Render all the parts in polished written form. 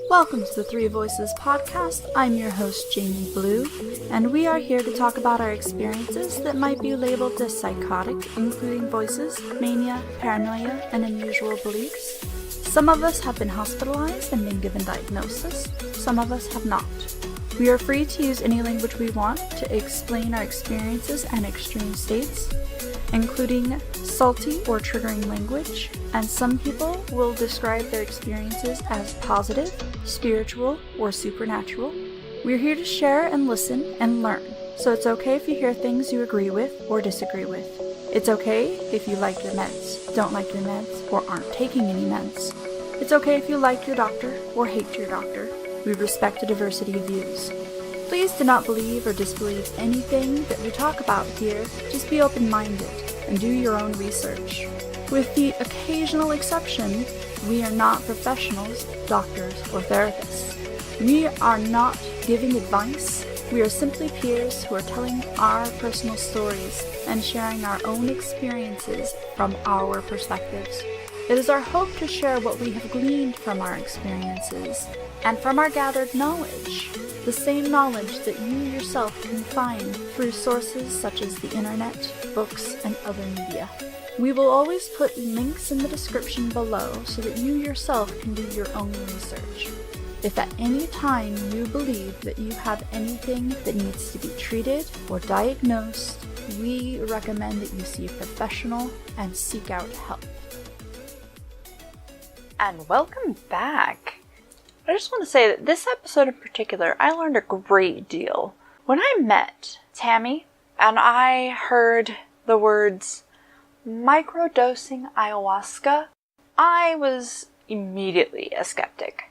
Welcome to the Three Voices Podcast. I'm your host, Jamie Blue, and we are here to talk about our experiences that might be labeled as psychotic, including voices, mania, paranoia, and unusual beliefs. Some of us have been hospitalized and been given diagnosis. Some of us have not. We are free to use any language we want to explain our experiences and extreme states, including salty or triggering language, and some people will describe their experiences as positive, spiritual, or supernatural. We're here to share and listen and learn, so it's okay if you hear things you agree with or disagree with. It's okay if you like your meds, don't like your meds, or aren't taking any meds. It's okay if you like your doctor or hate your doctor. We respect the diversity of views. Please do not believe or disbelieve anything that we talk about here. Just be open-minded and do your own research. With the occasional exception, we are not professionals, doctors, or therapists. We are not giving advice. We are simply peers who are telling our personal stories and sharing our own experiences from our perspectives. It is our hope to share what we have gleaned from our experiences and from our gathered knowledge, the same knowledge that you yourself can find through sources such as the internet, books, and other media. We will always put links in the description below so that you yourself can do your own research. If at any time you believe that you have anything that needs to be treated or diagnosed, we recommend that you see a professional and seek out help. And welcome back. I just want to say that this episode in particular, I learned a great deal. When I met Tammy and I heard the words microdosing ayahuasca, I was immediately a skeptic.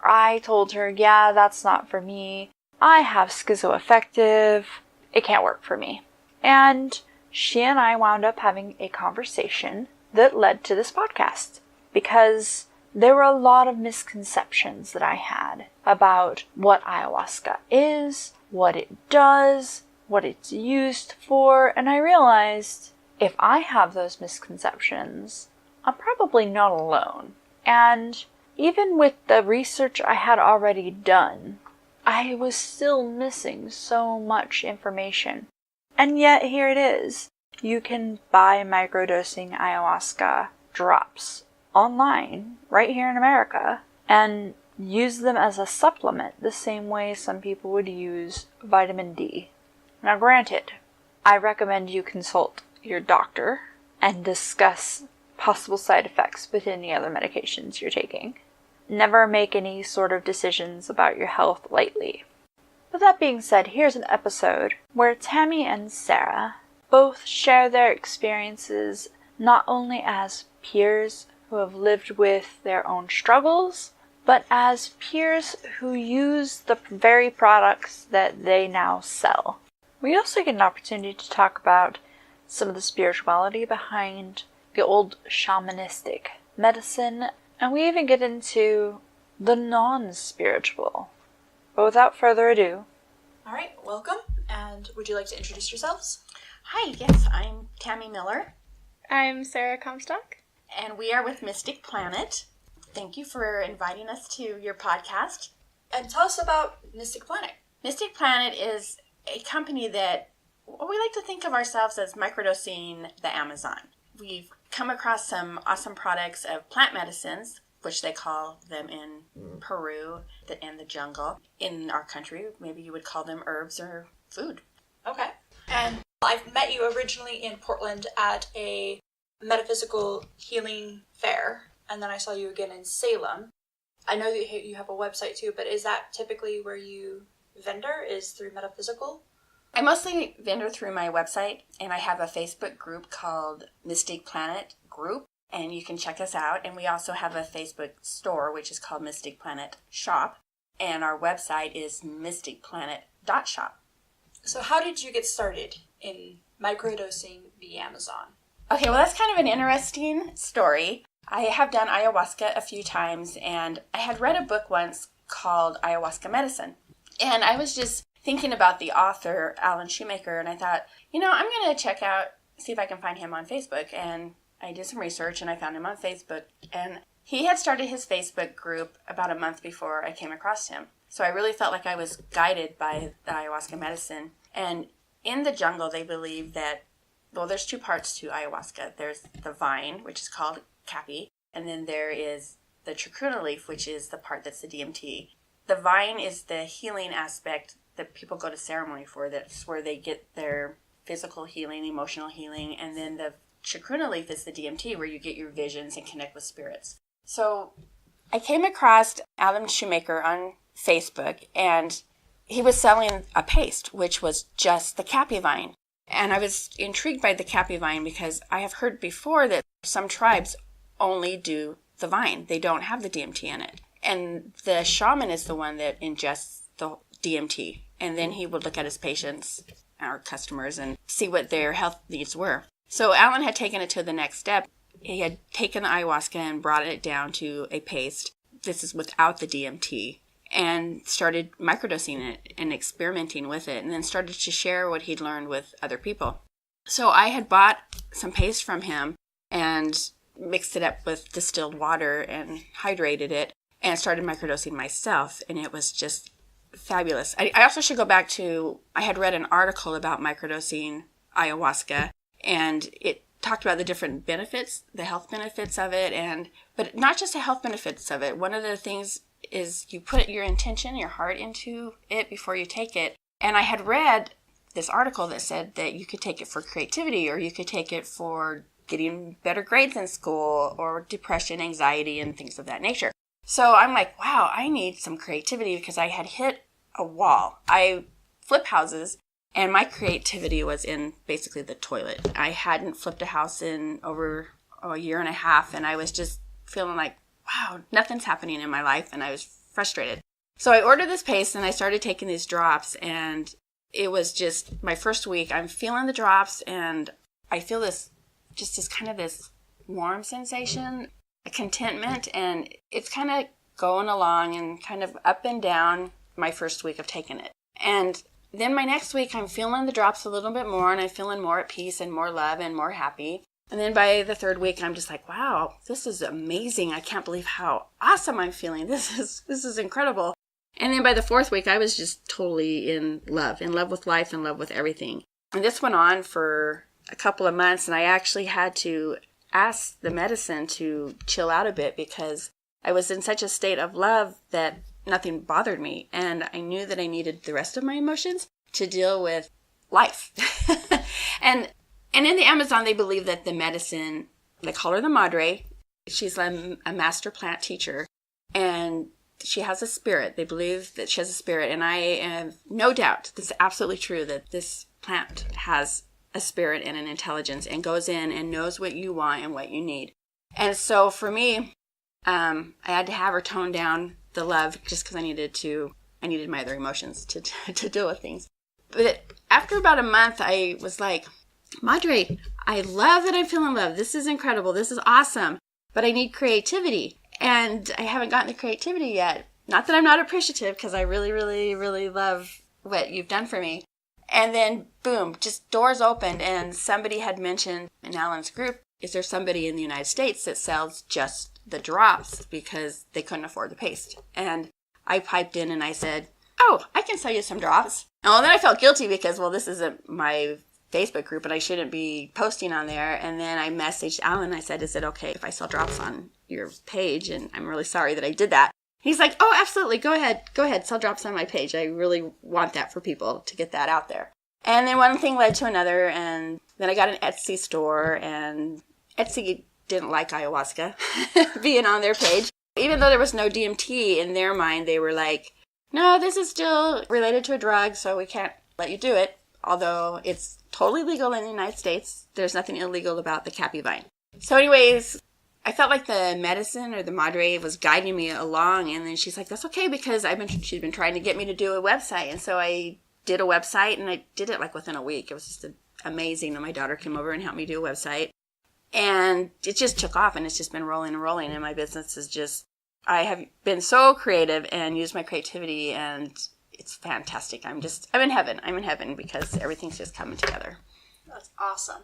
I told her, yeah, that's not for me. I have schizoaffective. It can't work for me. And she and I wound up having a conversation that led to this podcast because there were a lot of misconceptions that I had about what ayahuasca is, what it does, what it's used for, and I realized if I have those misconceptions, I'm probably not alone. And even with the research I had already done, I was still missing so much information. And yet here it is. You can buy microdosing ayahuasca drops online, right here in America, and use them as a supplement the same way some people would use vitamin D. Now granted, I recommend you consult your doctor and discuss possible side effects with any other medications you're taking. Never make any sort of decisions about your health lightly. With that being said, here's an episode where Tammy and Sarah both share their experiences not only as peers who have lived with their own struggles, but as peers who use the very products that they now sell. We also get an opportunity to talk about some of the spirituality behind the old shamanistic medicine, and we even get into the non-spiritual. But without further ado, alright, welcome, and would you like to introduce yourselves? Hi, yes, I'm Tammy Miller. I'm Sarah Comstock. And we are with Mystic Planet. Thank you for inviting us to your podcast. And tell us about Mystic Planet. Mystic Planet is a company that we like to think of ourselves as microdosing the Amazon. We've come across some awesome products of plant medicines, which they call them in Peru and the jungle. In our country, maybe you would call them herbs or food. Okay. And I've met you originally in Portland at a metaphysical healing fair, and then I saw you again in Salem. I know that you have a website too, but is that typically where you vendor, is through metaphysical? I mostly vendor through my website, and I have a Facebook group called Mystic Planet Group, and you can check us out. And we also have a Facebook store, which is called Mystic Planet Shop, and our website is mysticplanet.shop. So how did you get started in microdosing the Amazon? Okay, well, that's kind of an interesting story. I have done ayahuasca a few times, and I had read a book once called Ayahuasca Medicine. And I was just thinking about the author, Alan Shoemaker, and I thought, I'm going to check out, see if I can find him on Facebook. And I did some research, and I found him on Facebook. And He had started his Facebook group about a month before I came across him. So I really felt like I was guided by the ayahuasca medicine. And in the jungle, they believe that, well, there's two parts to ayahuasca. There's the vine, which is called caapi, and then there is the chacruna leaf, which is the part that's the DMT. The vine is the healing aspect that people go to ceremony for. That's where they get their physical healing, emotional healing, and then the chacruna leaf is the DMT, where you get your visions and connect with spirits. So I came across Adam Shoemaker on Facebook, and he was selling a paste, which was just the caapi vine. And I was intrigued by the caapi vine because I have heard before that some tribes only do the vine. They don't have the DMT in it. And the shaman is the one that ingests the DMT. And then he would look at his patients, our customers, and see what their health needs were. So Alan had taken it to the next step. He had taken the ayahuasca and brought it down to a paste. This is without the DMT. And started microdosing it and experimenting with it. And then started to share what he'd learned with other people. So I had bought some paste from him and mixed it up with distilled water and hydrated it and started microdosing myself. And it was just fabulous. I also should go back to, I had read an article about microdosing ayahuasca, and it talked about the different benefits, the health benefits of it, but not just the health benefits of it. One of the things is you put your intention, your heart into it before you take it. And I had read this article that said that you could take it for creativity, or you could take it for getting better grades in school, or depression, anxiety, and things of that nature. So I'm like, wow, I need some creativity, because I had hit a wall. I flip houses, and my creativity was in basically the toilet. I hadn't flipped a house in over a year and a half, and I was just feeling like, wow, nothing's happening in my life, and I was frustrated. So I ordered this paste, and I started taking these drops, and it was just my first week. I'm feeling the drops, and I feel this warm sensation, a contentment, and it's kind of going along and kind of up and down my first week of taking it. And then my next week, I'm feeling the drops a little bit more, and I'm feeling more at peace and more love and more happy. And then by the third week, I'm just like, wow, this is amazing. I can't believe how awesome I'm feeling. This is incredible. And then by the fourth week, I was just totally in love with life, in love with everything. And this went on for a couple of months, and I actually had to ask the medicine to chill out a bit, because I was in such a state of love that nothing bothered me. And I knew that I needed the rest of my emotions to deal with life. And in the Amazon, they believe that the medicine, they call her the madre. She's a master plant teacher, and she has a spirit. They believe that she has a spirit, and I have no doubt, this is absolutely true, that this plant has a spirit and an intelligence and goes in and knows what you want and what you need. And so for me, I had to have her tone down the love, just because I needed my other emotions to deal with things. But after about a month, I was like, Madre, I love that I'm feeling love. This is incredible. This is awesome. But I need creativity. And I haven't gotten the creativity yet. Not that I'm not appreciative, because I really, really, really love what you've done for me. And then, boom, just doors opened, and somebody had mentioned in Alan's group, is there somebody in the United States that sells just the drops, because they couldn't afford the paste? And I piped in and I said, oh, I can sell you some drops. Oh, then I felt guilty because, well, this isn't my Facebook group and I shouldn't be posting on there. And then I messaged Alan. I said, is it okay if I sell drops on your page? And I'm really sorry that I did that. He's like, oh, absolutely. Go ahead. Sell drops on my page. I really want that for people, to get that out there. And then one thing led to another. And then I got an Etsy store, and Etsy didn't like ayahuasca being on their page. Even though there was no DMT, in their mind, they were like, no, this is still related to a drug, so we can't let you do it. Although it's totally legal in the United States. There's nothing illegal about the caapi vine. So anyways, I felt like the medicine or the madre was guiding me along. And then she's like, that's okay, because she's been trying to get me to do a website. And so I did a website, and I did it like within a week. It was just amazing. And my daughter came over and helped me do a website. And it just took off, and it's just been rolling and rolling. And my business is just, I have been so creative and used my creativity, and it's fantastic. I'm in heaven. I'm in heaven because everything's just coming together. That's awesome.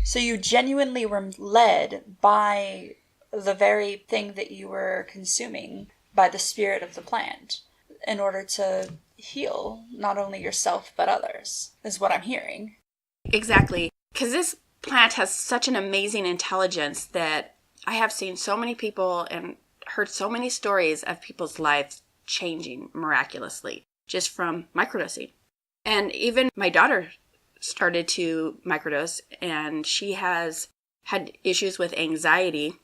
So you genuinely were led by the very thing that you were consuming by the spirit of the plant in order to heal not only yourself but others, is what I'm hearing. Exactly. Because this plant has such an amazing intelligence that I have seen so many people and heard so many stories of people's lives changing miraculously just from microdosing. And even my daughter started to microdose, and she has had issues with anxiety,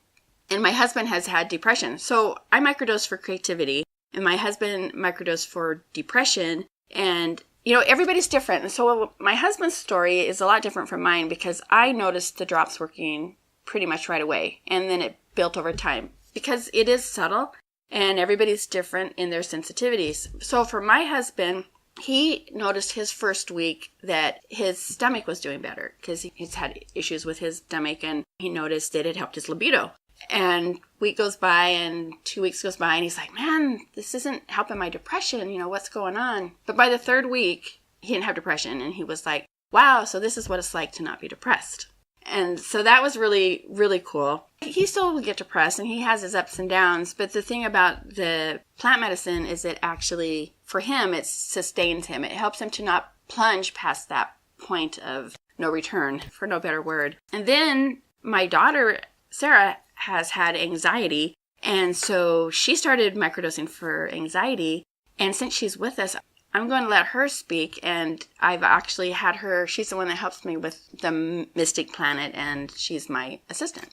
and my husband has had depression. So I microdose for creativity, and my husband microdosed for depression, and everybody's different. And so my husband's story is a lot different from mine because I noticed the drops working pretty much right away, and then it built over time because it is subtle and everybody's different in their sensitivities. So for my husband, he noticed his first week that his stomach was doing better because he's had issues with his stomach, and he noticed that it helped his libido. And week goes by and 2 weeks goes by, and he's like, man, this isn't helping my depression. What's going on? But by the third week, he didn't have depression, and he was like, wow, so this is what it's like to not be depressed. And so that was really, really cool. He still will get depressed, and he has his ups and downs. But the thing about the plant medicine is it actually, for him, it sustains him. It helps him to not plunge past that point of no return, for no better word. And then my daughter, Sarah, has had anxiety. And so she started microdosing for anxiety. And since she's with us, I'm going to let her speak, and I've actually had her, she's the one that helps me with the Mystic Planet, and she's my assistant.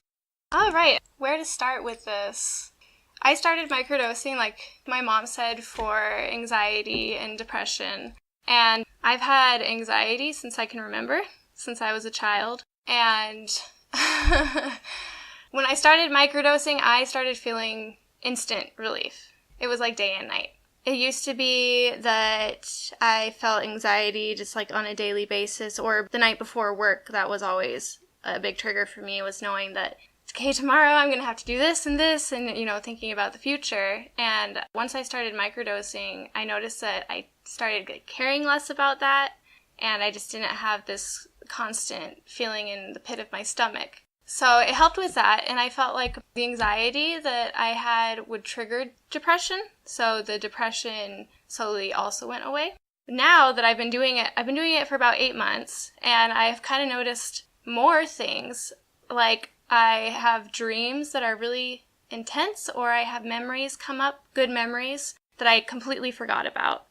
All right, where to start with this? I started microdosing, like my mom said, for anxiety and depression. And I've had anxiety since I can remember, since I was a child. And when I started microdosing, I started feeling instant relief. It was like day and night. It used to be that I felt anxiety just like on a daily basis, or the night before work. That was always a big trigger for me, was knowing that, okay, tomorrow I'm going to have to do this, and thinking about the future. And once I started microdosing, I noticed that I started caring less about that, and I just didn't have this constant feeling in the pit of my stomach. So it helped with that, and I felt like the anxiety that I had would trigger depression, so the depression slowly also went away. Now that I've been doing it for about 8 months, and I've kind of noticed more things, like I have dreams that are really intense, or I have memories come up, good memories, that I completely forgot about.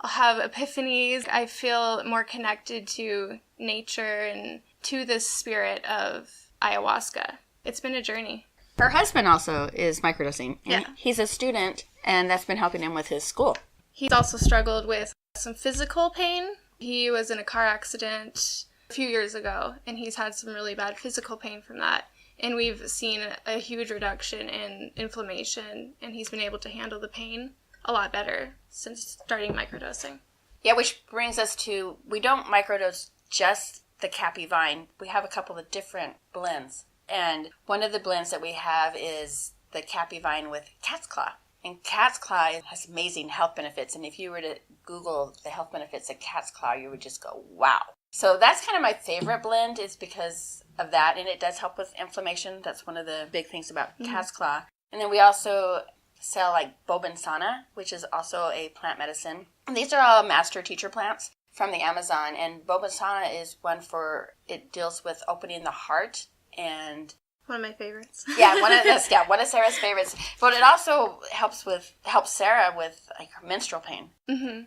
I'll have epiphanies. I feel more connected to nature and to the spirit of Ayahuasca. It's been a journey. Her husband also is microdosing. Yeah. He's a student, and that's been helping him with his school. He's also struggled with some physical pain. He was in a car accident a few years ago, and he's had some really bad physical pain from that. And we've seen a huge reduction in inflammation, and he's been able to handle the pain a lot better since starting microdosing. Yeah, which brings us to, we don't microdose just the caapi vine. We have a couple of different blends. And one of the blends that we have is the caapi vine with cat's claw. And cat's claw has amazing health benefits. And if you were to Google the health benefits of cat's claw, you would just go, wow. So that's kind of my favorite blend, is because of that. And it does help with inflammation. That's one of the big things about cat's claw. And then we also sell like bobansana, which is also a plant medicine. And these are all master teacher plants from the Amazon, and bobansana is one for, it deals with opening the heart, and one of my favorites. one of Sarah's favorites. But it also helps Sarah with like her menstrual pain. Mm-hmm.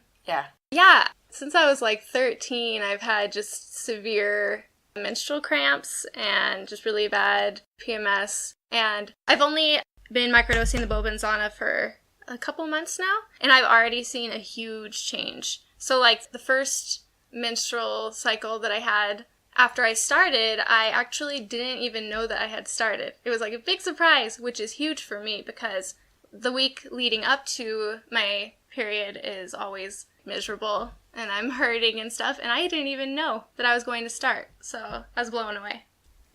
Yeah. Since I was like 13, I've had just severe menstrual cramps and just really bad PMS, and I've only been microdosing the bobansana for a couple months now, and I've already seen a huge change. So like the first menstrual cycle that I had after I started, I actually didn't even know that I had started. It was like a big surprise, which is huge for me because the week leading up to my period is always miserable and I'm hurting and stuff, and I didn't even know that I was going to start. So I was blown away.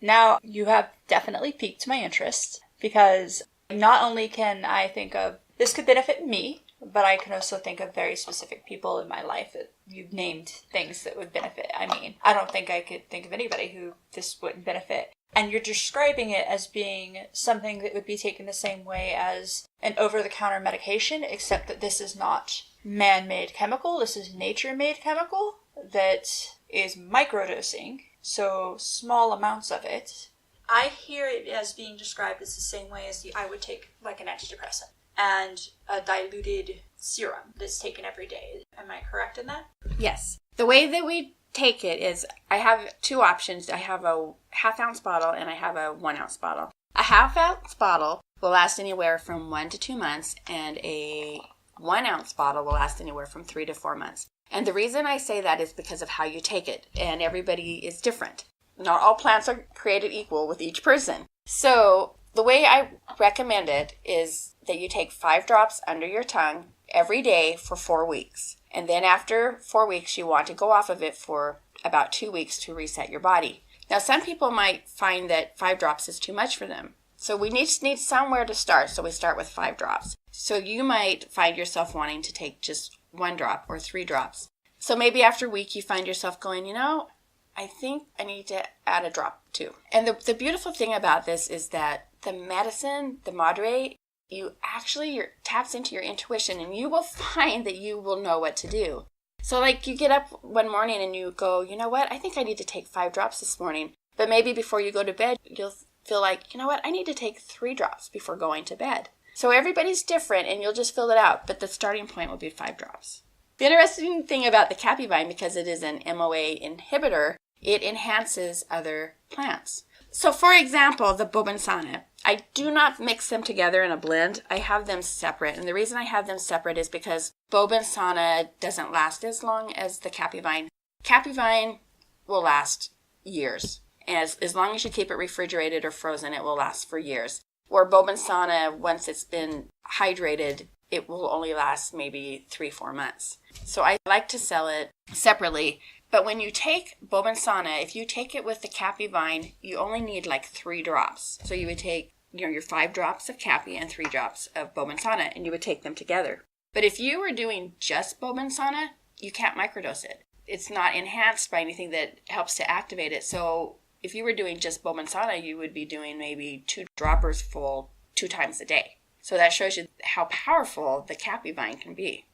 Now, you have definitely piqued my interest, because not only can I think of, this could benefit me, but I can also think of very specific people in my life that you've named things that would benefit. I mean, I don't think I could think of anybody who this wouldn't benefit. And you're describing it as being something that would be taken the same way as an over-the-counter medication, except that this is not man-made chemical. This is nature-made chemical that is microdosing, so small amounts of it. I hear it as being described as the same way as I would take like an antidepressant and a diluted serum that's taken every day. Am I correct in that? Yes. The way that we take it is I have two options. I have a half-ounce bottle and I have a 1-ounce bottle. A half-ounce bottle will last anywhere from 1 to 2 months, and a 1-ounce bottle will last anywhere from 3 to 4 months. And the reason I say that is because of how you take it, and everybody is different. Not all plants are created equal with each person. So the way I recommend it is that you take 5 drops under your tongue every day for 4 weeks. And then after 4 weeks, you want to go off of it for about 2 weeks to reset your body. Now, some people might find that 5 drops is too much for them. So we need somewhere to start. So we start with 5 drops. So you might find yourself wanting to take just 1 drop or 3 drops. So maybe after a week, you find yourself going, I think I need to add a drop too. And the beautiful thing about this is that the medicine, the Madre, you actually taps into your intuition, and you will find that you will know what to do. So like you get up one morning and you go, you know what, I think I need to take 5 drops this morning. But maybe before you go to bed, you'll feel like, you know what, I need to take 3 drops before going to bed. So everybody's different, and you'll just fill it out. But the starting point will be 5 drops. The interesting thing about the caapi vine, because it is an MOA inhibitor, it enhances other plants. So for example, the bobensana, I do not mix them together in a blend. I have them separate. And the reason I have them separate is because bobensana doesn't last as long as the caapi vine. Caapi vine will last years. As long as you keep it refrigerated or frozen, it will last for years. Or bobensana, once it's been hydrated, it will only last maybe 3-4 months. So I like to sell it separately. But when you take bobensana, if you take it with the caapi vine, you only need like 3 drops. So you would take your 5 drops of caapi and 3 drops of bobensana, and you would take them together. But if you were doing just bobensana, you can't microdose it. It's not enhanced by anything that helps to activate it. So if you were doing just bobensana, you would be doing maybe 2 droppers full 2 times a day. So that shows you how powerful the caapi vine can be.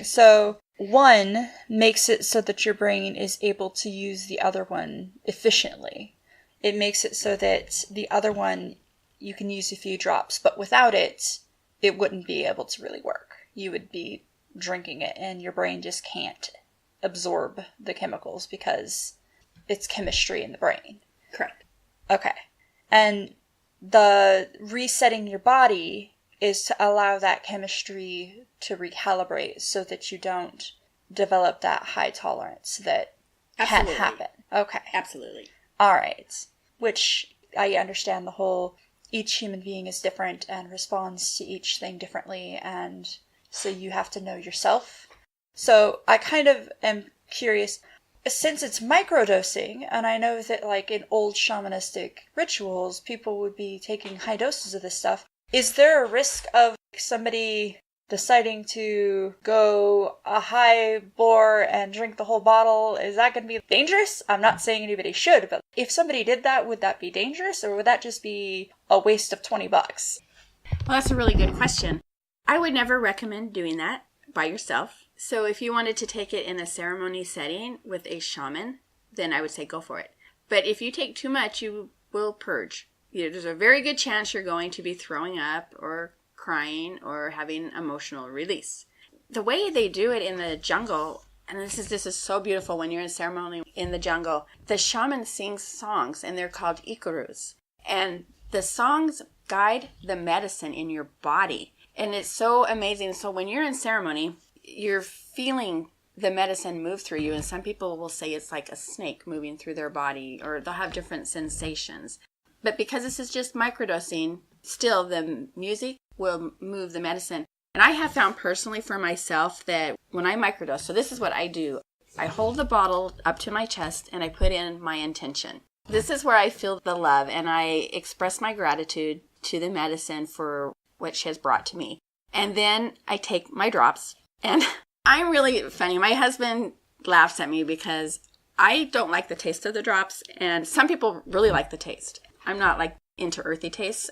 So one makes it so that your brain is able to use the other one efficiently. It makes it so that the other one you can use a few drops, but without it, it wouldn't be able to really work. You would be drinking it and your brain just can't absorb the chemicals because it's chemistry in the brain. Correct. Okay. And the resetting your body is to allow that chemistry to recalibrate so that you don't develop that high tolerance that can happen. Okay. Absolutely. All right. Which I understand the whole each human being is different and responds to each thing differently, and so you have to know yourself. So I kind of am curious, since it's microdosing, and I know that like in old shamanistic rituals, people would be taking high doses of this stuff. Is there a risk of somebody deciding to go a high bore and drink the whole bottle? Is that going to be dangerous? I'm not saying anybody should, but if somebody did that, would that be dangerous, or would that just be a waste of $20? Well, that's a really good question. I would never recommend doing that by yourself. So if you wanted to take it in a ceremony setting with a shaman, then I would say go for it. But if you take too much, you will purge. There's a very good chance you're going to be throwing up or crying or having emotional release. The way they do it in the jungle, and this is so beautiful when you're in ceremony in the jungle, the shaman sings songs, and they're called ikurus. And the songs guide the medicine in your body. And it's so amazing. So when you're in ceremony, you're feeling the medicine move through you. And some people will say it's like a snake moving through their body, or they'll have different sensations. But because this is just microdosing, still the music will move the medicine. And I have found personally for myself that when I microdose, so this is what I do. I hold the bottle up to my chest and I put in my intention. This is where I feel the love, and I express my gratitude to the medicine for what she has brought to me. And then I take my drops. And I'm really funny. My husband laughs at me because I don't like the taste of the drops, and some people really like the taste. I'm not like into earthy tastes.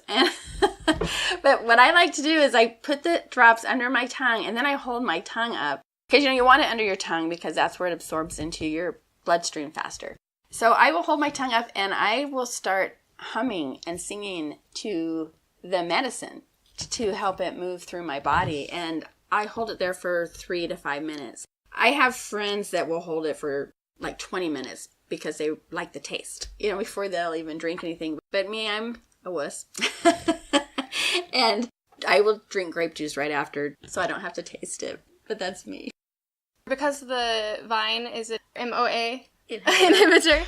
But what I like to do is I put the drops under my tongue and then I hold my tongue up. Because, you want it under your tongue because that's where it absorbs into your bloodstream faster. So I will hold my tongue up and I will start humming and singing to the medicine to help it move through my body. And I hold it there for 3 to 5 minutes. I have friends that will hold it for like 20 minutes because they like the taste, before they'll even drink anything. But me, I'm a wuss. And I will drink grape juice right after so I don't have to taste it. But that's me. Because the vine is an MOA inhibitor,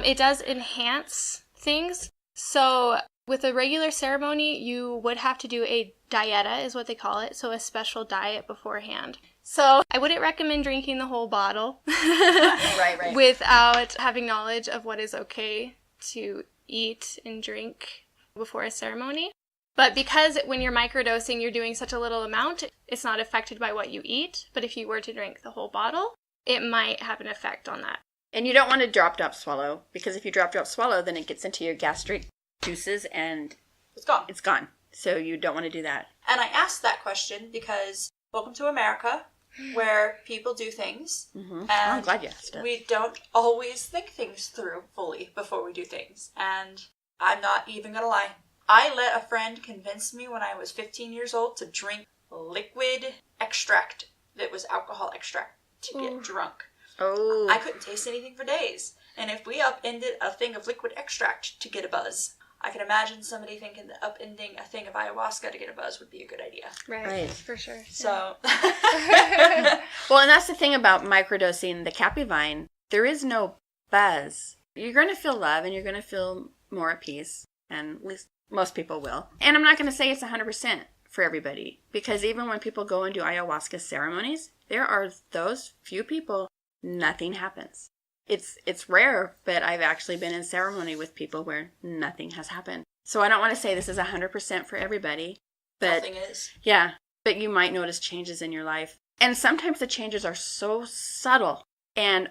it does enhance things. So with a regular ceremony, you would have to do a dieta, is what they call it, so a special diet beforehand. So I wouldn't recommend drinking the whole bottle right. without having knowledge of what is okay to eat and drink before a ceremony. But because when you're microdosing, you're doing such a little amount, it's not affected by what you eat. But if you were to drink the whole bottle, it might have an effect on that. And you don't want to drop swallow, because if you drop swallow, then it gets into your gastric juices and it's gone. So you don't want to do that. And I asked that question because welcome to America, where people do things. Mm-hmm. And I'm glad you asked it. We don't always think things through fully before we do things. And I'm not even going to lie. I let a friend convince me when I was 15 years old to drink liquid extract that was alcohol extract to get drunk. Oh. I couldn't taste anything for days. And if we upended a thing of liquid extract to get a buzz, I can imagine somebody thinking that upending a thing of ayahuasca to get a buzz would be a good idea. Right. For sure. So. Well, and that's the thing about microdosing the caapi vine. There is no buzz. You're going to feel love and you're going to feel more at peace. And at least most people will. And I'm not going to say it's 100% for everybody. Because even when people go and do ayahuasca ceremonies, there are those few people, nothing happens. It's rare, but I've actually been in ceremony with people where nothing has happened. So I don't want to say this is 100% for everybody. But Nothing is. Yeah, but you might notice changes in your life. And sometimes the changes are so subtle. And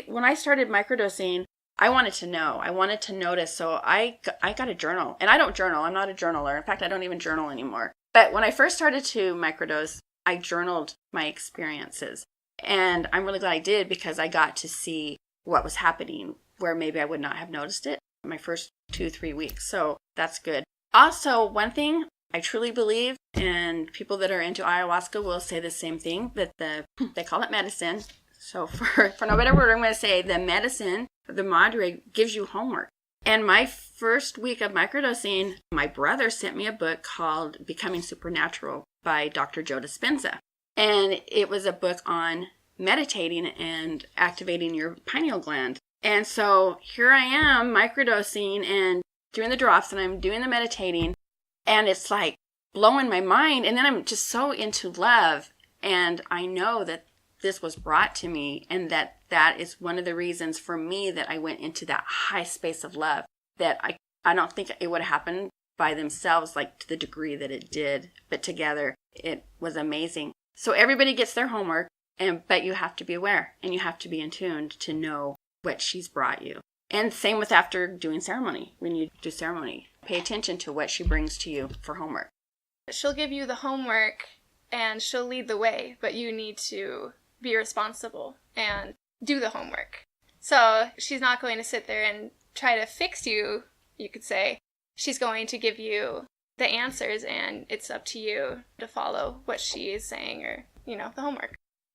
when I started microdosing, I wanted to know. I wanted to notice. So I got a journal. And I don't journal. I'm not a journaler. In fact, I don't even journal anymore. But when I first started to microdose, I journaled my experiences. And I'm really glad I did because I got to see what was happening where maybe I would not have noticed it my first 2-3 weeks. So that's good. Also, one thing I truly believe, and people that are into ayahuasca will say the same thing, that they call it medicine. So for no better word, I'm going to say the medicine, the madre, gives you homework. And my first week of microdosing, my brother sent me a book called Becoming Supernatural by Dr. Joe Dispenza. And it was a book on meditating and activating your pineal gland. And so here I am microdosing and doing the drops and I'm doing the meditating. And it's like blowing my mind. And then I'm just so into love. And I know that this was brought to me and that is one of the reasons for me that I went into that high space of love, that I don't think it would have happened by themselves like to the degree that it did, but together it was amazing. So everybody gets their homework, but you have to be aware and you have to be in tune to know what she's brought you. And same with after doing ceremony. When you do ceremony, pay attention to what she brings to you for homework. She'll give you the homework and she'll lead the way, but you need to be responsible and do the homework. So she's not going to sit there and try to fix you, you could say. She's going to give you the answers and it's up to you to follow what she is saying or, the homework.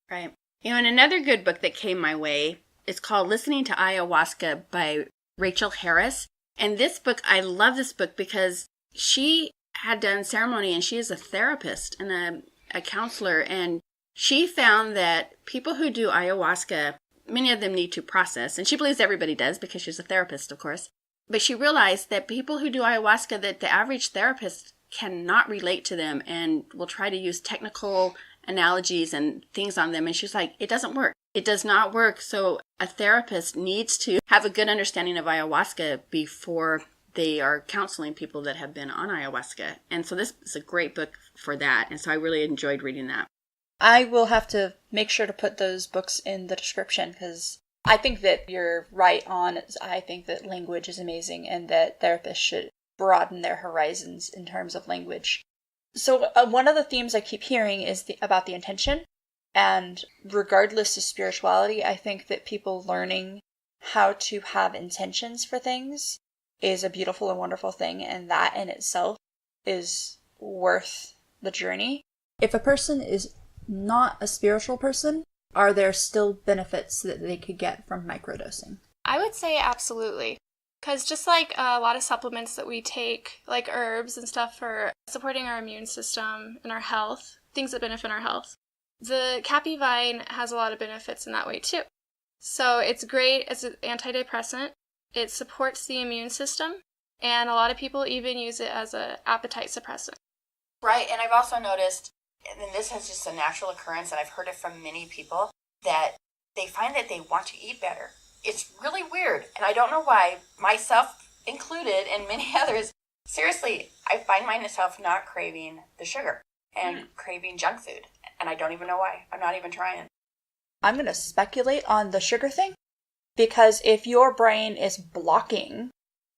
Right. And another good book that came my way is called Listening to Ayahuasca by Rachel Harris. And this book, I love this book because she had done ceremony and she is a therapist and a counselor. And she found that people who do ayahuasca, many of them need to process. And she believes everybody does because she's a therapist, of course. But she realized that people who do ayahuasca, that the average therapist cannot relate to them and will try to use technical analogies and things on them. And she's like, it doesn't work. It does not work. So a therapist needs to have a good understanding of ayahuasca before they are counseling people that have been on ayahuasca. And so this is a great book for that. And so I really enjoyed reading that. I will have to make sure to put those books in the description because I think that you're right on. I think that language is amazing and that therapists should broaden their horizons in terms of language. So one of the themes I keep hearing is about the intention. And regardless of spirituality, I think that people learning how to have intentions for things is a beautiful and wonderful thing. And that in itself is worth the journey. If a person is not a spiritual person, are there still benefits that they could get from microdosing? I would say absolutely. Because just like a lot of supplements that we take, like herbs and stuff for supporting our immune system and our health, things that benefit our health, the caapi vine has a lot of benefits in that way too. So it's great as an antidepressant. It supports the immune system, and a lot of people even use it as an appetite suppressant. Right, and I've also noticed, and this is just a natural occurrence, and I've heard it from many people, that they find that they want to eat better. It's really weird, and I don't know why, myself included and many others. Seriously, I find myself not craving the sugar and craving junk food, and I don't even know why. I'm not even trying. I'm going to speculate on the sugar thing, because if your brain is blocking,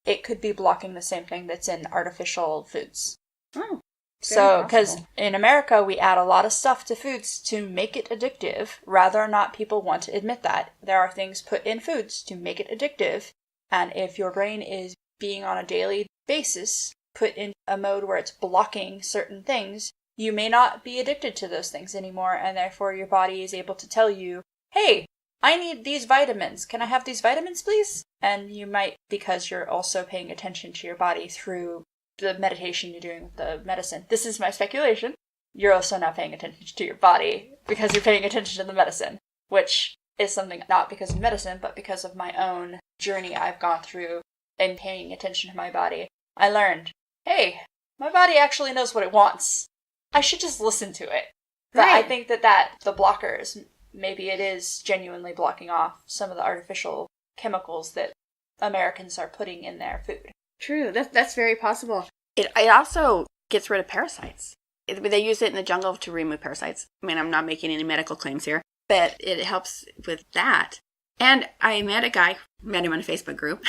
it could be blocking the same thing that's in artificial foods. Oh. So, because in America, we add a lot of stuff to foods to make it addictive, rather or not people want to admit that. There are things put in foods to make it addictive, and if your brain is being on a daily basis put in a mode where it's blocking certain things, you may not be addicted to those things anymore, and therefore your body is able to tell you, hey, I need these vitamins. Can I have these vitamins, please? And you might, because you're also paying attention to your body through the meditation you're doing with the medicine. This is my speculation. You're also not paying attention to your body because you're paying attention to the medicine, which is something not because of medicine, but because of my own journey I've gone through in paying attention to my body. I learned, hey, my body actually knows what it wants. I should just listen to it. But Right. I think that the blockers, maybe it is genuinely blocking off some of the artificial chemicals that Americans are putting in their food. True, that's very possible. It also gets rid of parasites. They use it in the jungle to remove parasites. I mean, I'm not making any medical claims here, but it helps with that. And I met him on a Facebook group,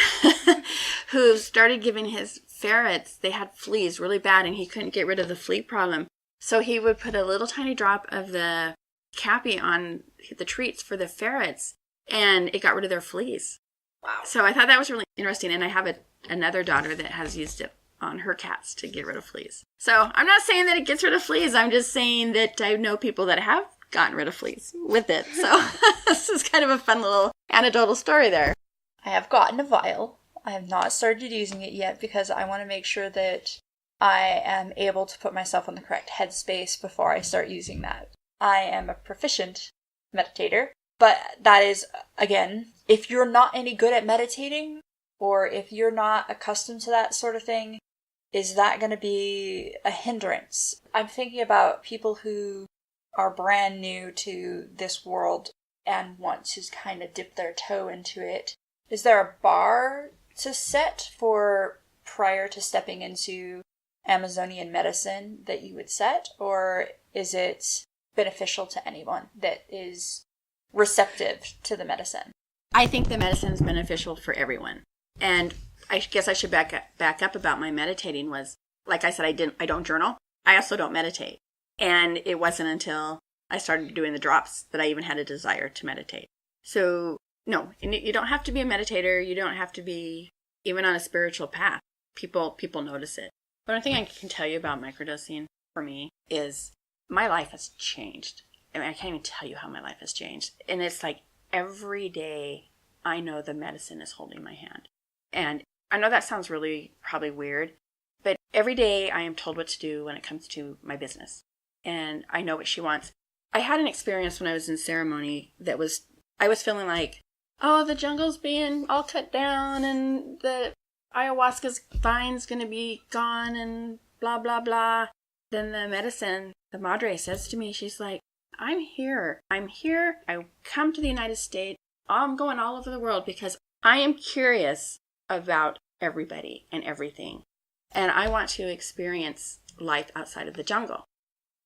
who started giving his ferrets, they had fleas really bad, and he couldn't get rid of the flea problem. So he would put a little tiny drop of the caapi on the treats for the ferrets, and it got rid of their fleas. Wow. So I thought that was really interesting, and I have another daughter that has used it on her cats to get rid of fleas. So I'm not saying that it gets rid of fleas. I'm just saying that I know people that have gotten rid of fleas with it. So this is kind of a fun little anecdotal story there. I have gotten a vial. I have not started using it yet because I want to make sure that I am able to put myself in the correct headspace before I start using that. I am a proficient meditator, but that is, again, if you're not any good at meditating, or if you're not accustomed to that sort of thing, is that going to be a hindrance? I'm thinking about people who are brand new to this world and want to kind of dip their toe into it. Is there a bar to set for prior to stepping into Amazonian medicine that you would set? Or is it beneficial to anyone that is receptive to the medicine? I think the medicine is beneficial for everyone. And I guess I should back up about my meditating was, like I said, I don't journal. I also don't meditate. And it wasn't until I started doing the drops that I even had a desire to meditate. So, no, you don't have to be a meditator. You don't have to be even on a spiritual path. People notice it. But one thing I can tell you about microdosing for me is my life has changed. I mean, I can't even tell you how my life has changed. And it's like every day I know the medicine is holding my hand. And I know that sounds really probably weird, but every day I am told what to do when it comes to my business. And I know what she wants. I had an experience when I was in ceremony that I was feeling like, oh, the jungle's being all cut down and the ayahuasca's vine's going to be gone and blah, blah, blah. Then the medicine, the madre says to me, she's like, I'm here. I come to the United States. I'm going all over the world because I am curious about everybody and everything. And I want to experience life outside of the jungle.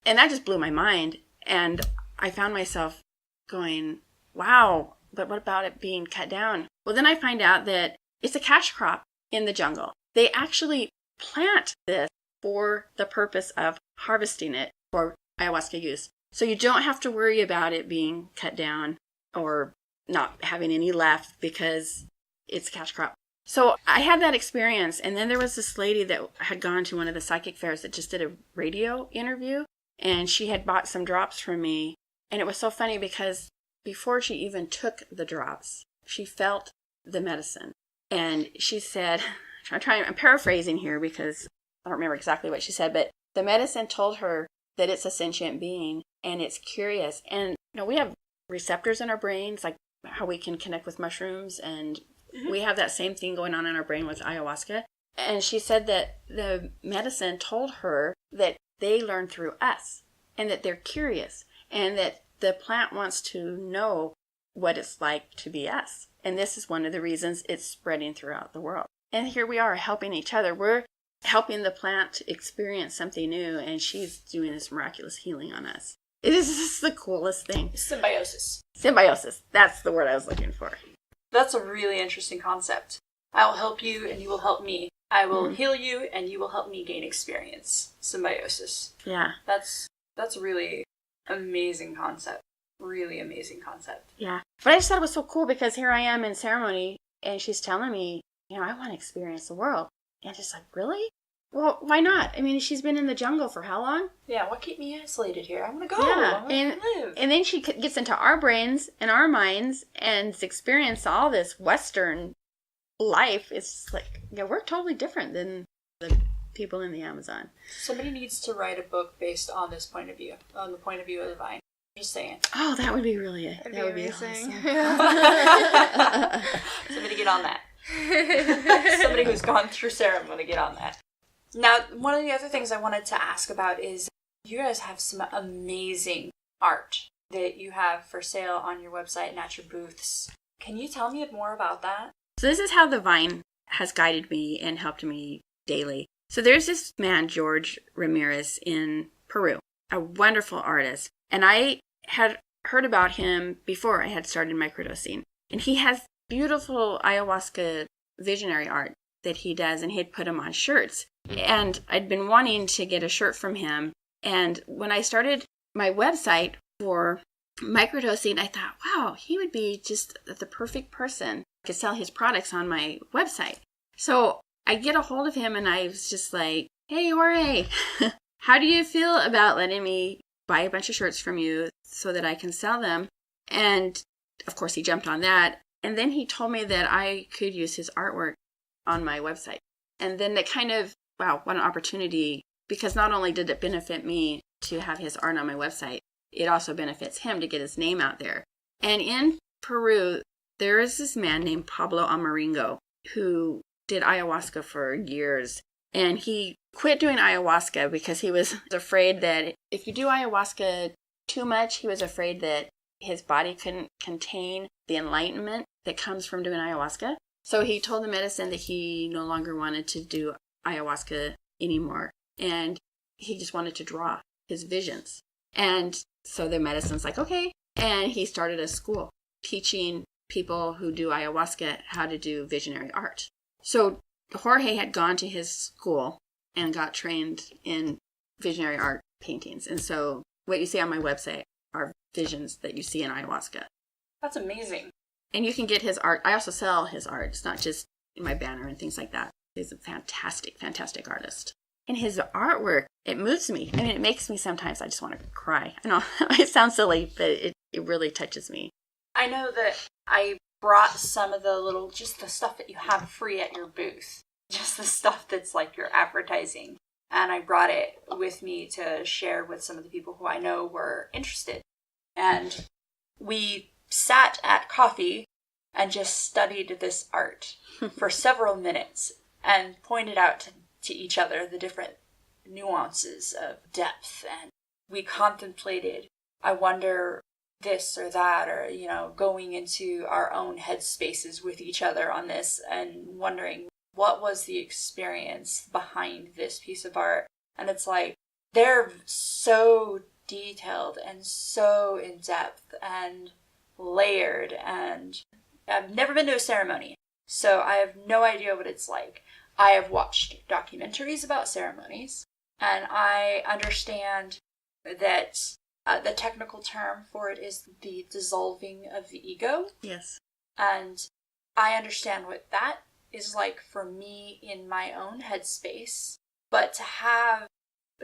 And that just blew my mind. And I found myself going, wow, but what about it being cut down? Well, then I find out that it's a cash crop in the jungle. They actually plant this for the purpose of harvesting it for ayahuasca use. So you don't have to worry about it being cut down or not having any left because it's a cash crop. So I had that experience, and then there was this lady that had gone to one of the psychic fairs that just did a radio interview, and she had bought some drops from me. And it was so funny because before she even took the drops, she felt the medicine. And she said, I'm paraphrasing here because I don't remember exactly what she said, but the medicine told her that it's a sentient being and it's curious. And we have receptors in our brains, like how we can connect with mushrooms, and we have that same thing going on in our brain with ayahuasca. And she said that the medicine told her that they learn through us and that they're curious and that the plant wants to know what it's like to be us. And this is one of the reasons it's spreading throughout the world. And here we are helping each other. We're helping the plant experience something new, and she's doing this miraculous healing on us. It is just the coolest thing. Symbiosis. Symbiosis. That's the word I was looking for. That's a really interesting concept. I will help you and you will help me. I will heal you and you will help me gain experience. Symbiosis. Yeah. That's a really amazing concept. Really amazing concept. Yeah. But I just thought it was so cool because here I am in ceremony and she's telling me, I want to experience the world. And just like, really? Well, why not? I mean, she's been in the jungle for how long? Yeah, what keep me isolated here? I want to go. Yeah. I want to live. And then she gets into our brains and our minds and experience all this Western life. It's like, we're totally different than the people in the Amazon. Somebody needs to write a book based on this point of view, on the point of view of the vine. Just saying. Oh, that would be really it. That'd That would be amazing. awesome. Somebody get on that. Somebody who's gone through ceremony, get on that. Now, one of the other things I wanted to ask about is you guys have some amazing art that you have for sale on your website and at your booths. Can you tell me more about that? So this is how the vine has guided me and helped me daily. So there's this man, George Ramirez, in Peru, a wonderful artist. And I had heard about him before I had started microdosing. And he has beautiful ayahuasca visionary art that he does, and he'd put them on shirts. And I'd been wanting to get a shirt from him. And when I started my website for microdosing, I thought, wow, he would be just the perfect person to sell his products on my website. So I get a hold of him and I was just like, hey, Jorge, how do you feel about letting me buy a bunch of shirts from you so that I can sell them? And of course he jumped on that. And then he told me that I could use his artwork on my website. And then that kind of, wow, what an opportunity, because not only did it benefit me to have his art on my website, it also benefits him to get his name out there. And in Peru, there is this man named Pablo Amaringo who did ayahuasca for years. And he quit doing ayahuasca because he was afraid that if you do ayahuasca too much, he was afraid that his body couldn't contain the enlightenment that comes from doing ayahuasca. So he told the medicine that he no longer wanted to do ayahuasca anymore. And he just wanted to draw his visions. And so the medicine's like, okay. And he started a school teaching people who do ayahuasca how to do visionary art. So Jorge had gone to his school and got trained in visionary art paintings. And so what you see on my website are visions that you see in ayahuasca. That's amazing. And you can get his art. I also sell his art. It's not just in my banner and things like that. He's a fantastic, fantastic artist. And his artwork, it moves me. I mean, it makes me sometimes, I just want to cry. I know it sounds silly, but it really touches me. I know that I brought some of the just the stuff that you have free at your booth. Just the stuff that's like your advertising. And I brought it with me to share with some of the people who I know were interested. And we sat at coffee and just studied this art for several minutes and pointed out to each other the different nuances of depth. And we contemplated, I wonder this or that, or, going into our own headspaces with each other on this and wondering what was the experience behind this piece of art. And it's like, they're so detailed and so in depth and layered, and I've never been to a ceremony, so I have no idea what it's like. I have watched documentaries about ceremonies, and I understand that the technical term for it is the dissolving of the ego. Yes. And I understand what that is like for me in my own headspace. But to have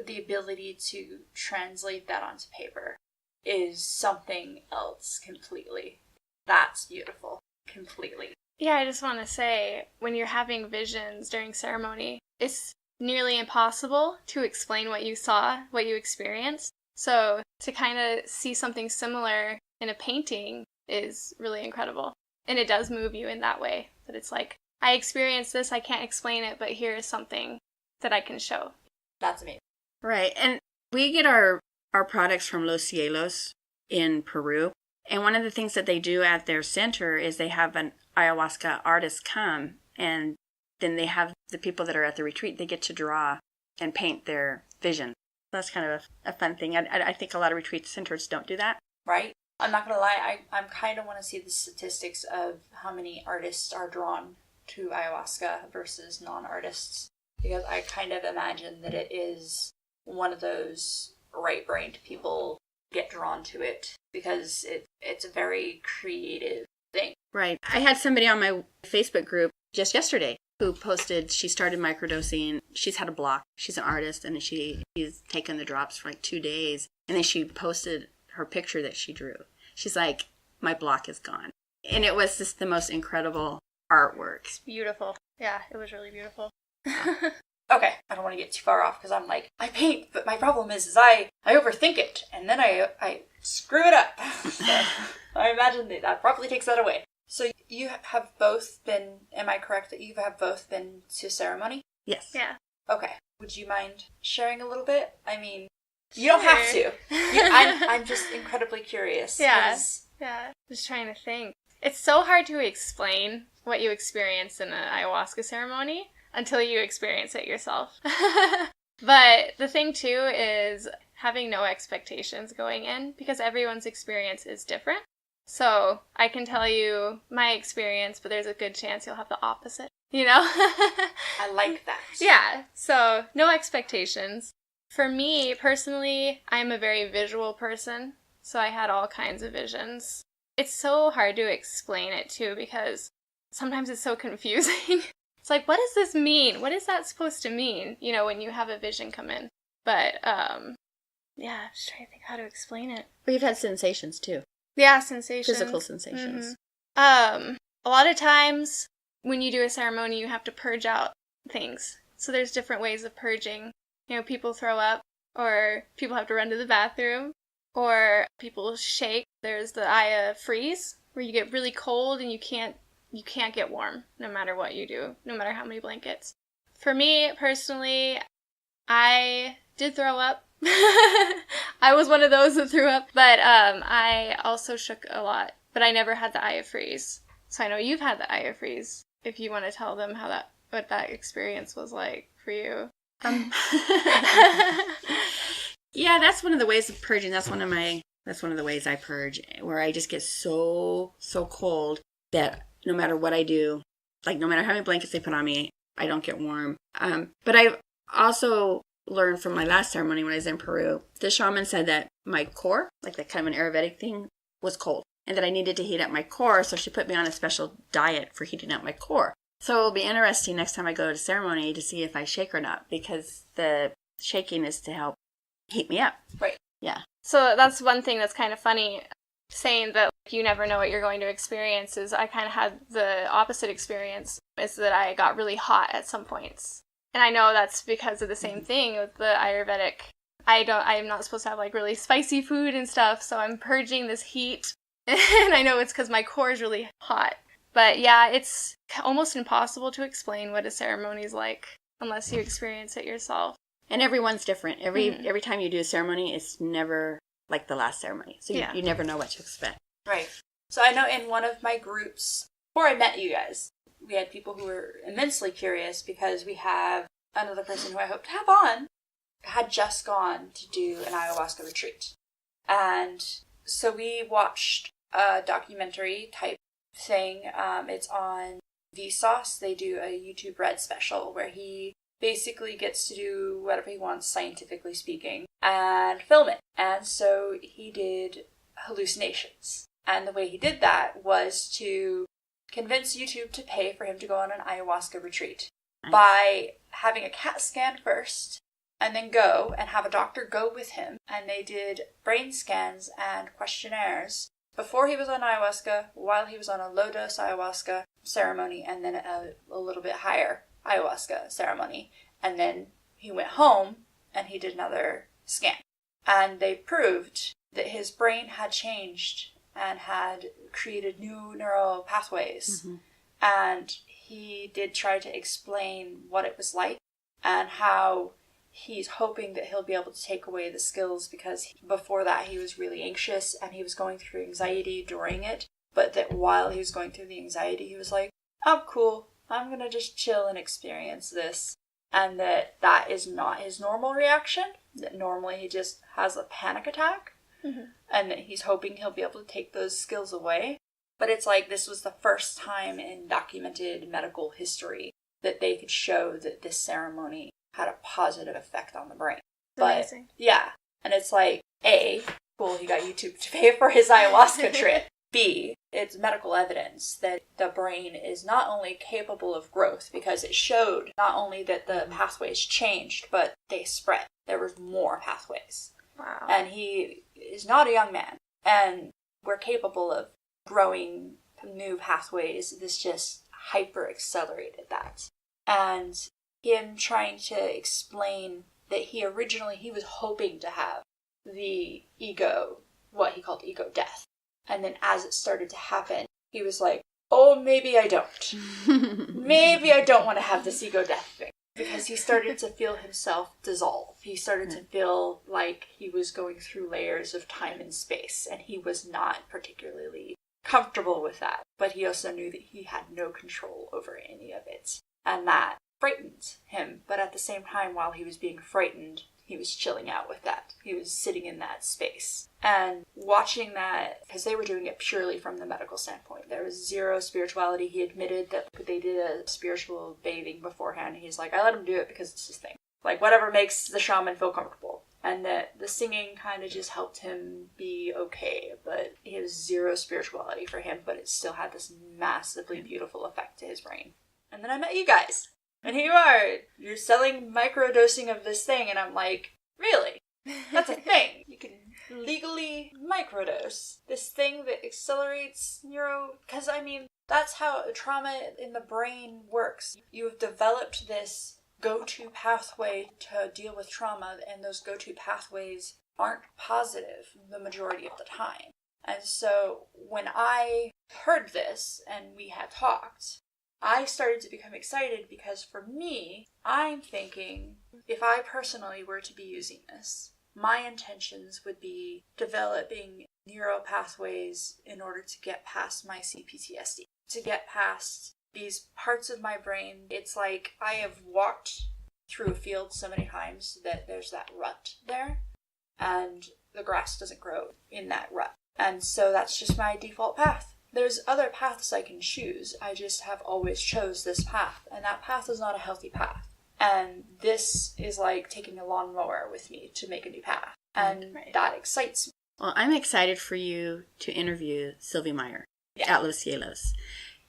the ability to translate that onto paper is something else completely. That's beautiful. Completely. Yeah, I just want to say, when you're having visions during ceremony, it's nearly impossible to explain what you saw, what you experienced. So to kind of see something similar in a painting is really incredible. And it does move you in that way. That it's like, I experienced this, I can't explain it, but here is something that I can show. That's amazing. Right. And we get our products from Los Cielos in Peru. And one of the things that they do at their center is they have an ayahuasca artist come, and then they have the people that are at the retreat, they get to draw and paint their vision. That's kind of a fun thing. I think a lot of retreat centers don't do that. Right? I'm not going to lie, I kind of want to see the statistics of how many artists are drawn to ayahuasca versus non-artists. Because I kind of imagine that it is one of those right-brained people get drawn to it because it's a very creative thing. Right. I had somebody on my Facebook group just yesterday who posted she started microdosing. She's had a block. She's an artist, and she's taken the drops for like 2 days. And then she posted her picture that she drew. She's like, my block is gone. And it was just the most incredible artwork. It's beautiful. Yeah, it was really beautiful. Okay, I don't want to get too far off because I'm like, I paint, but my problem is I overthink it, and then I screw it up. So I imagine that probably takes that away. So you have both been, am I correct that you have both been to ceremony? Yes. Yeah. Okay. Would you mind sharing a little bit? I mean, you don't have to. I'm just incredibly curious. Yeah. Yeah. Just trying to think. It's so hard to explain what you experience in an ayahuasca ceremony until you experience it yourself. But the thing too is having no expectations going in, because everyone's experience is different. So I can tell you my experience, but there's a good chance you'll have the opposite, you know? I like that. Yeah, so no expectations. For me, personally, I'm a very visual person, so I had all kinds of visions. It's so hard to explain it, too, because sometimes it's so confusing. It's like, what does this mean? What is that supposed to mean, you know, when you have a vision come in? But, yeah, I'm just trying to think how to explain it. But you've had sensations, too. Yeah, sensations. Physical sensations. Mm-hmm. A lot of times when you do a ceremony, you have to purge out things. So there's different ways of purging. You know, people throw up, or people have to run to the bathroom, or people shake. There's the Aya freeze, where you get really cold and you can't get warm no matter what you do, no matter how many blankets. For me, personally, I did throw up. I was one of those that threw up, but I also shook a lot, but I never had the Aya freeze. So I know you've had the Aya freeze. If you want to tell them what that experience was like for you. Yeah, that's one of the ways of purging. That's one of the ways I purge, where I just get so cold that no matter what I do, like no matter how many blankets they put on me, I don't get warm. But I've also learned from my last ceremony when I was in Peru, the shaman said that my core, like that kind of an Ayurvedic thing, was cold, and that I needed to heat up my core, so she put me on a special diet for heating up my core. So it'll be interesting next time I go to ceremony to see if I shake or not, because the shaking is to help heat me up. Right. Yeah. So that's one thing that's kind of funny, saying that you never know what you're going to experience. Is I kind of had the opposite experience, is that I got really hot at some points. And I know that's because of the same thing with the Ayurvedic. I'm not supposed to have like really spicy food and stuff, so I'm purging this heat. And I know it's because my core is really hot. But yeah, it's almost impossible to explain what a ceremony is like unless you experience it yourself. And everyone's different. Every time you do a ceremony, it's never like the last ceremony. So you never know what to expect. Right. So I know in one of my groups, before I met you guys, we had people who were immensely curious because we have another person who I hope to have on had just gone to do an ayahuasca retreat. And so we watched a documentary type thing. It's on Vsauce. They do a YouTube Red special where he basically gets to do whatever he wants, scientifically speaking, and film it. And so he did hallucinations. And the way he did that was to convince YouTube to pay for him to go on an ayahuasca retreat by having a CAT scan first, and then go and have a doctor go with him. And they did brain scans and questionnaires before he was on ayahuasca, while he was on a low-dose ayahuasca ceremony, and then a little bit higher ayahuasca ceremony. And then he went home and he did another scan. And they proved that his brain had changed and had created new neural pathways. Mm-hmm. And he did try to explain what it was like and how he's hoping that he'll be able to take away the skills, because before that he was really anxious and he was going through anxiety during it. But that while he was going through the anxiety, he was like, I'm cool. I'm going to just chill and experience this. And that is not his normal reaction. That normally he just has a panic attack. Mm-hmm. And that he's hoping he'll be able to take those skills away. But it's like this was the first time in documented medical history that they could show that this ceremony had a positive effect on the brain. Amazing. Yeah. And it's like, A, cool, he got YouTube to pay for his ayahuasca trip. B, it's medical evidence that the brain is not only capable of growth, because it showed not only that the pathways changed, but they spread. There was more pathways. Wow. And he is not a young man. And we're capable of growing new pathways. This just hyper accelerated that. And him trying to explain that he was hoping to have the ego, what he called ego death. And then as it started to happen, he was like, oh, maybe I don't. Maybe I don't want to have this ego death thing. Because he started to feel himself dissolve. He started to feel like he was going through layers of time and space. And he was not particularly comfortable with that. But he also knew that he had no control over any of it. And that frightened him. But at the same time, while he was being frightened, he was chilling out with that. He was sitting in that space. And watching that, because they were doing it purely from the medical standpoint. There was zero spirituality. He admitted that they did a spiritual bathing beforehand. He's like, I let him do it because it's his thing. Like, whatever makes the shaman feel comfortable. And that the singing kind of just helped him be okay. But it was zero spirituality for him, but it still had this massively beautiful effect to his brain. And then I met you guys. And here you are. You're selling microdosing of this thing. And I'm like, really? That's a thing. You can legally microdose this thing that accelerates because I mean, that's how trauma in the brain works. You have developed this go-to pathway to deal with trauma, and those go-to pathways aren't positive the majority of the time. And so when I heard this and we had talked, I started to become excited, because for me, I'm thinking, if I personally were to be using this, my intentions would be developing neural pathways in order to get past my CPTSD, to get past these parts of my brain. It's like I have walked through a field so many times that there's that rut there, and the grass doesn't grow in that rut. And so that's just my default path. There's other paths I can choose. I just have always chose this path, and that path is not a healthy path. And this is like taking a lawnmower with me to make a new path. And that excites me. Well, I'm excited for you to interview Sylvie Meyer at Los Cielos.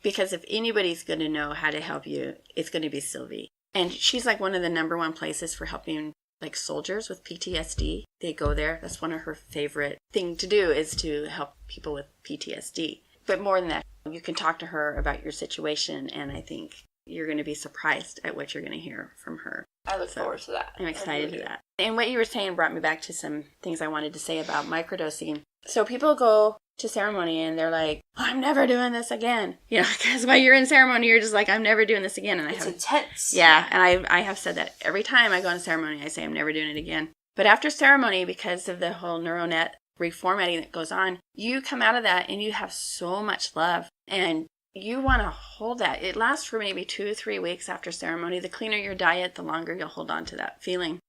Because if anybody's going to know how to help you, it's going to be Sylvie. And she's like one of the number one places for helping like soldiers with PTSD. They go there. That's one of her favorite thing to do, is to help people with PTSD. But more than that, you can talk to her about your situation, and I think you're going to be surprised at what you're going to hear from her. I look forward to that. I'm excited to that. And what you were saying brought me back to some things I wanted to say about microdosing. So people go to ceremony and they're like, oh, I'm never doing this again. You know, because while you're in ceremony, you're just like, I'm never doing this again. And it's intense. Yeah, and I have said that every time I go to ceremony, I say I'm never doing it again. But after ceremony, because of the whole neural net reformatting that goes on, you come out of that and you have so much love, and you want to hold that. It lasts for maybe 2 to 3 weeks after ceremony. The cleaner your diet, the longer you'll hold on to that feeling.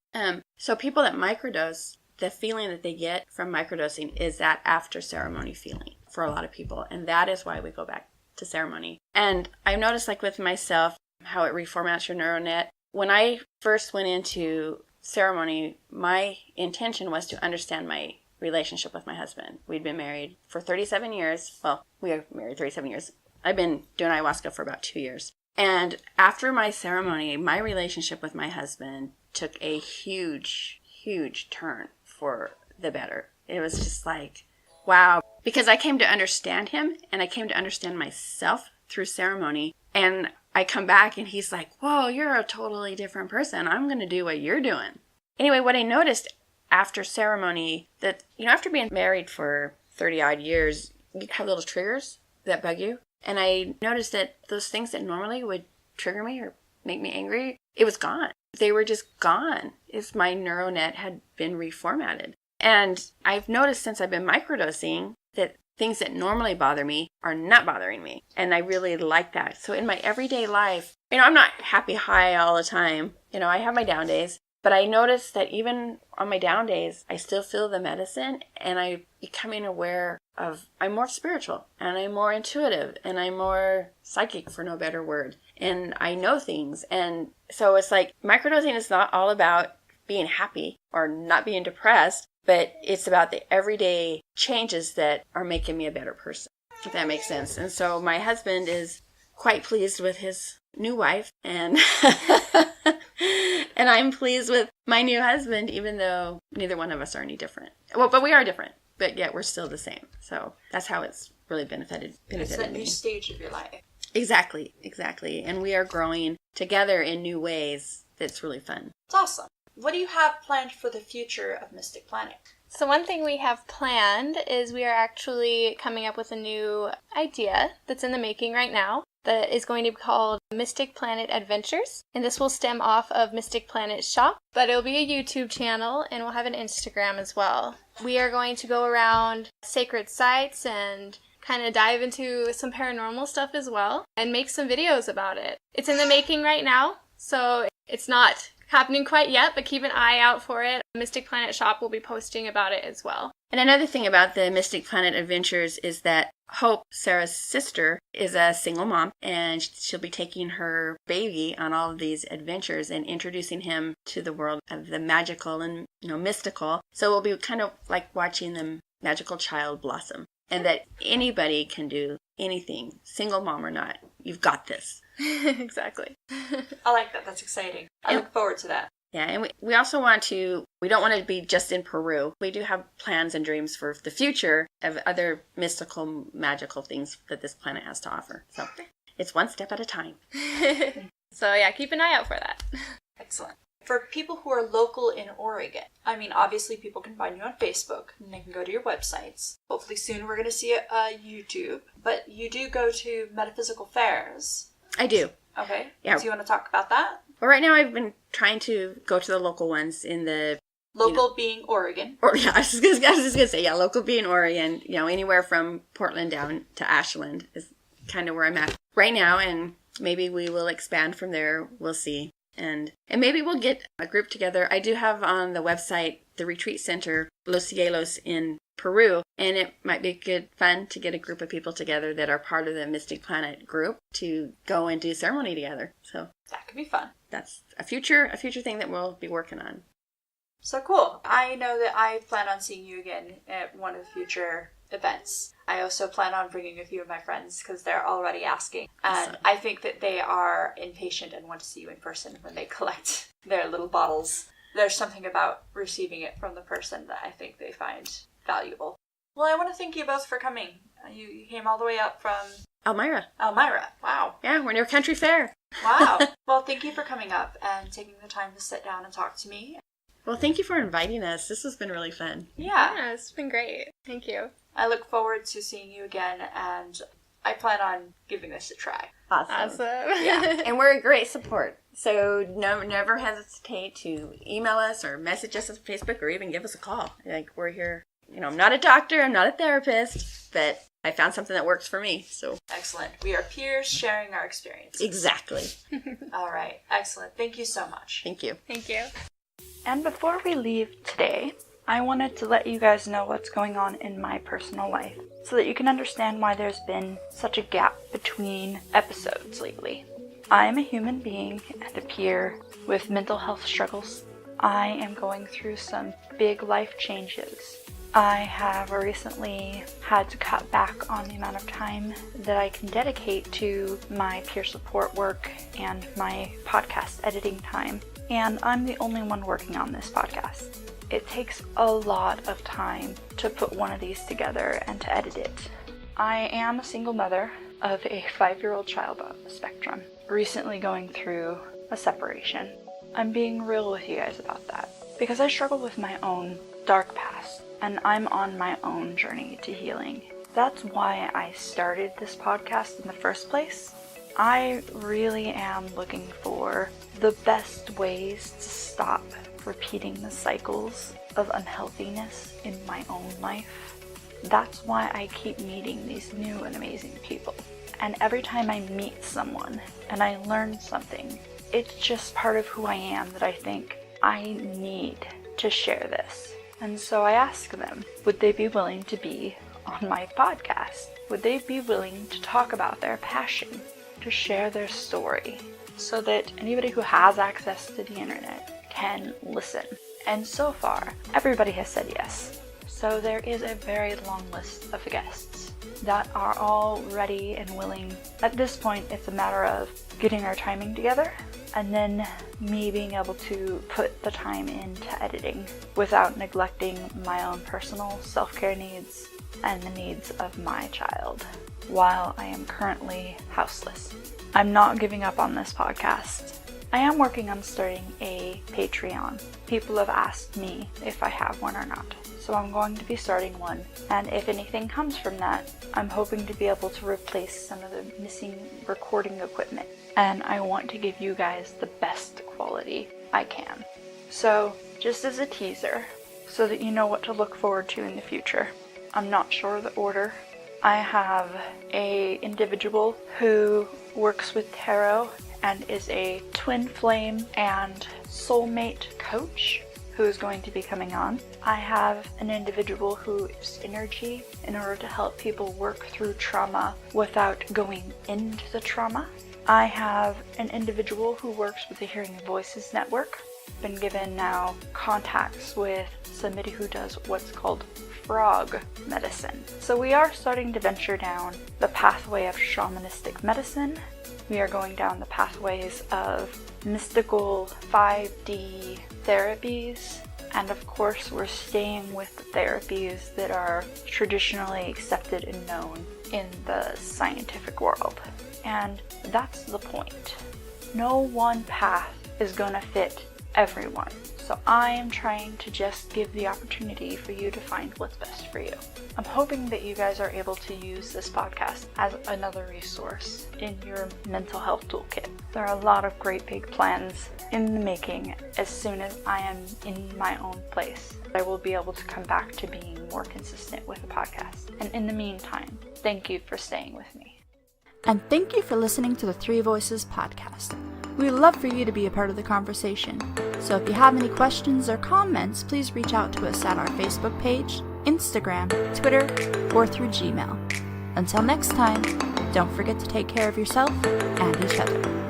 So people that microdose, the feeling that they get from microdosing is that after ceremony feeling. for a lot of people. And that is why we go back to ceremony. And I've noticed, like with myself, how it reformats your neural net. When I first went into ceremony, my intention was to understand my relationship with my husband. We'd been married for 37 years. Well, we were married 37 years. I've been doing ayahuasca for about 2 years. And after my ceremony, my relationship with my husband took a huge, huge turn for the better. It was just like, wow. Because I came to understand him and I came to understand myself through ceremony. And I come back and he's like, whoa, you're a totally different person. I'm going to do what you're doing. Anyway, what I noticed after ceremony, that, after being married for 30 odd years, you have little triggers that bug you. And I noticed that those things that normally would trigger me or make me angry, it was gone. They were just gone. It's my neural net had been reformatted. And I've noticed since I've been microdosing that things that normally bother me are not bothering me. And I really like that. So in my everyday life, I'm not happy high all the time. I have my down days. But I noticed that even on my down days, I still feel the medicine, and I'm becoming aware of, I'm more spiritual, and I'm more intuitive, and I'm more psychic, for no better word. And I know things. And so it's like, microdosing is not all about being happy or not being depressed, but it's about the everyday changes that are making me a better person, if that makes sense. And so my husband is quite pleased with his new wife, and and I'm pleased with my new husband, even though neither one of us are any different. Well, but we are different, but yet we're still the same. So that's how it's really benefited It's a me. new stage of your life. Exactly. And we are growing together in new ways. That's really fun. It's awesome. What do you have planned for the future of Mystic Planet? So one thing we have planned is we are actually coming up with a new idea that's in the making right now that is going to be called Mystic Planet Adventures. And this will stem off of Mystic Planet Shop, but it'll be a YouTube channel and we'll have an Instagram as well. We are going to go around sacred sites and kind of dive into some paranormal stuff as well and make some videos about it. It's in the making right now, so it's not happening quite yet, but keep an eye out for it. Mystic Planet Shop will be posting about it as well. And another thing about the Mystic Planet Adventures is that Hope, Sarah's sister, is a single mom, and she'll be taking her baby on all of these adventures and introducing him to the world of the magical and mystical. So we'll be kind of like watching the magical child blossom, and that anybody can do anything, single mom or not. You've got this. Exactly. I like that. That's exciting. I look forward to that. Yeah, and we also we don't want to be just in Peru. We do have plans and dreams for the future of other mystical, magical things that this planet has to offer. So it's one step at a time. So yeah, keep an eye out for that. Excellent. For people who are local in Oregon, obviously people can find you on Facebook and they can go to your websites. Hopefully soon we're going to see YouTube. But you do go to metaphysical fairs. I do. Okay. Yeah. Do you want to talk about that? Well, right now I've been trying to go to the local ones in the... Local being Oregon. I was just going to say, yeah, local being Oregon. Anywhere from Portland down to Ashland is kind of where I'm at right now. And maybe we will expand from there. We'll see. And maybe we'll get a group together. I do have on the website the retreat center, Los Cielos in Peru, and it might be good fun to get a group of people together that are part of the Mystic Planet group to go and do ceremony together. So that could be fun. That's a future thing that we'll be working on. So cool. I know that I plan on seeing you again at one of the future events. I also plan on bringing a few of my friends because they're already asking. And Awesome. I think that they are impatient and want to see you in person when they collect their little bottles. There's something about receiving it from the person that I think they find valuable. Well, I want to thank you both for coming. You came all the way up from... Elmira. Wow. Yeah, we're near Country Fair. Wow. Well, thank you for coming up and taking the time to sit down and talk to me. Well, thank you for inviting us. This has been really fun. Yeah. It's been great. Thank you. I look forward to seeing you again, and I plan on giving this a try. Awesome. Yeah. And we're a great support. So never hesitate to email us or message us on Facebook or even give us a call. We're here. I'm not a doctor, I'm not a therapist, but I found something that works for me. So Excellent. We are peers sharing our experiences. exactly. All right. Excellent. Thank you so much. Thank you. Thank you. And before we leave today, I wanted to let you guys know what's going on in my personal life so that you can understand why there's been such a gap between episodes lately. I am a human being and a peer with mental health struggles. I am going through some big life changes. I have recently had to cut back on the amount of time that I can dedicate to my peer support work and my podcast editing time, and I'm the only one working on this podcast. It takes a lot of time to put one of these together and to edit it. I am a single mother of a 5-year-old child on the spectrum, recently going through a separation. I'm being real with you guys about that because I struggle with my own dark past. And I'm on my own journey to healing. That's why I started this podcast in the first place. I really am looking for the best ways to stop repeating the cycles of unhealthiness in my own life. That's why I keep meeting these new and amazing people. And every time I meet someone and I learn something, it's just part of who I am that I think I need to share this. And so I asked them, would they be willing to be on my podcast? Would they be willing to talk about their passion, to share their story, so that anybody who has access to the internet can listen? And so far, everybody has said yes. So there is a very long list of guests that are all ready and willing. At this point, it's a matter of getting our timing together and then me being able to put the time into editing without neglecting my own personal self-care needs and the needs of my child while I am currently houseless. I'm not giving up on this podcast. I am working on starting a Patreon. People have asked me if I have one or not. So I'm going to be starting one, and if anything comes from that, I'm hoping to be able to replace some of the missing recording equipment, and I want to give you guys the best quality I can. So, just as a teaser, so that you know what to look forward to in the future, I'm not sure of the order. I have an individual who works with tarot and is a twin flame and soulmate coach who is going to be coming on. I have an individual who is energy in order to help people work through trauma without going into the trauma. I have an individual who works with the Hearing Voices Network. Been given now contacts with somebody who does what's called frog medicine. So we are starting to venture down the pathway of shamanistic medicine. We are going down the pathways of mystical 5D therapies, and of course we're staying with the therapies that are traditionally accepted and known in the scientific world. And that's the point. No one path is going to fit everyone. So I am trying to just give the opportunity for you to find what's best for you. I'm hoping that you guys are able to use this podcast as another resource in your mental health toolkit. There are a lot of great big plans in the making. As soon as I am in my own place, I will be able to come back to being more consistent with the podcast. And in the meantime, thank you for staying with me. And thank you for listening to the Three Voices podcast. We'd love for you to be a part of the conversation. So if you have any questions or comments, please reach out to us at our Facebook page, Instagram, Twitter, or through Gmail. Until next time, don't forget to take care of yourself and each other.